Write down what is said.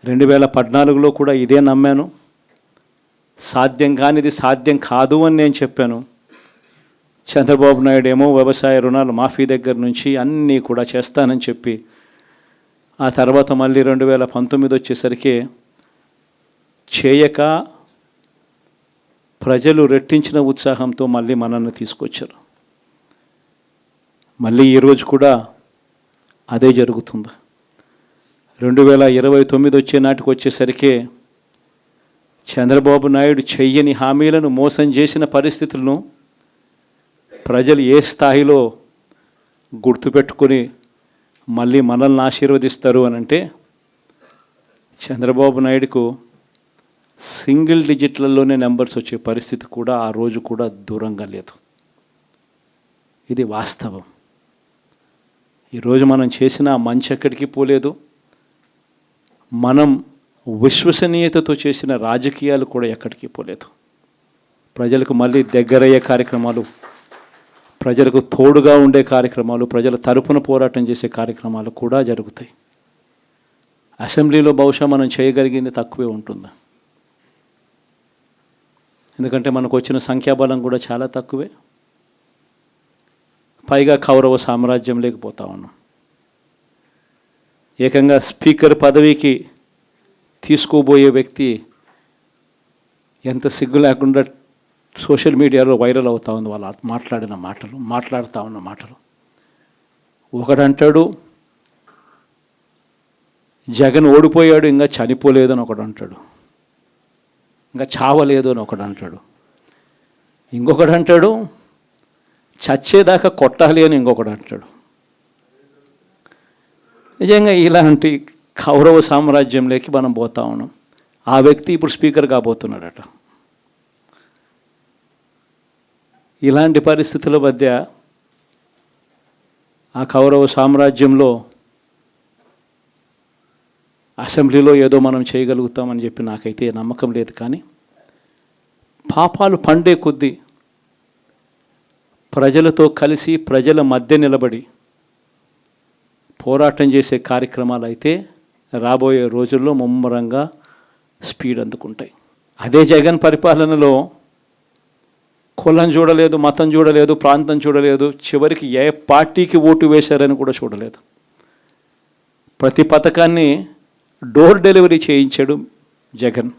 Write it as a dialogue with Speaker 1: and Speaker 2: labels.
Speaker 1: 2014లో కూడా ఇదే నమ్మాను. సాధ్యం కానిది సాధ్యం కాదు అని నేను చెప్పాను. చంద్రబాబు నాయుడు ఏమో వ్యవసాయ రుణాలు మాఫీ దగ్గర నుంచి అన్నీ కూడా చేస్తానని చెప్పి ఆ తర్వాత మళ్ళీ 2019 వచ్చేసరికి చేయక ప్రజలు రెట్టించిన ఉత్సాహంతో మళ్ళీ మనల్ని తీసుకొచ్చారు. మళ్ళీ ఈరోజు కూడా అదే జరుగుతుంది. 2029 వచ్చే నాటికి వచ్చేసరికి చంద్రబాబు నాయుడు చెయ్యని హామీలను మోసం చేసిన పరిస్థితులను ప్రజలు ఏ స్థాయిలో గుర్తుపెట్టుకొని మళ్ళీ మనల్ని ఆశీర్వదిస్తారు అని అంటే చంద్రబాబు నాయుడుకు సింగిల్ డిజిట్లలోనే నెంబర్స్ వచ్చే పరిస్థితి కూడా ఆ రోజు కూడా దూరంగా లేదు. ఇది వాస్తవం. ఈరోజు మనం చేసిన మంచి ఎక్కడికి పోలేదు. మనం విశ్వసనీయతతో చేసిన రాజకీయాలు కూడా ఎక్కడికి పోలేదు. ప్రజలకు మళ్ళీ దగ్గరయ్యే కార్యక్రమాలు, ప్రజలకు తోడుగా ఉండే కార్యక్రమాలు, ప్రజల తరపున పోరాటం చేసే కార్యక్రమాలు కూడా జరుగుతాయి. అసెంబ్లీలో బహుశా మనం చేయగలిగింది తక్కువే ఉంటుంది. ఎందుకంటే మనకు వచ్చిన సంఖ్యాబలం కూడా చాలా తక్కువే. పైగా కౌరవ సామ్రాజ్యం లేకపోతా ఉన్నాం. ఏకంగా స్పీకర్ పదవికి తీసుకోబోయే వ్యక్తి ఎంత సిగ్గు లేకుండా సోషల్ మీడియాలో వైరల్ అవుతా ఉంది. వాళ్ళు మాట్లాడుతూ ఉన్న మాటలు. ఒకడంటాడు జగన్ ఓడిపోయాడు ఇంకా చనిపోలేదు అని ఒకడు అంటాడు, ఇంకా చావలేదు అని ఒకడు అంటాడు, ఇంకొకడు అంటాడు చచ్చేదాకా కొట్టాలి అని ఇంకొకడు అంటాడు. నిజంగా ఇలాంటి కౌరవ సామ్రాజ్యంలోకి మనం పోతా ఉన్నాం. ఆ వ్యక్తి ఇప్పుడు స్పీకర్ కాబోతున్నాడట. ఇలాంటి పరిస్థితుల మధ్య ఆ కౌరవ సామ్రాజ్యంలో అసెంబ్లీలో ఏదో మనం చేయగలుగుతామని చెప్పి నాకైతే నమ్మకం లేదు. కానీ పాపాలు పండే కొద్దీ ప్రజలతో కలిసి ప్రజల మధ్య నిలబడి పోరాటం చేసే కార్యక్రమాలు అయితే రాబోయే రోజుల్లో ముమ్మరంగా స్పీడ్ అందుకుంటాయి. అదే జగన్ పరిపాలనలో కులం చూడలేదు, మతం చూడలేదు, ప్రాంతం చూడలేదు, చివరికి ఏ పార్టీకి ఓటు వేశారని కూడా చూడలేదు. ప్రతి పథకాన్ని డోర్ డెలివరీ చేయించాడు జగన్.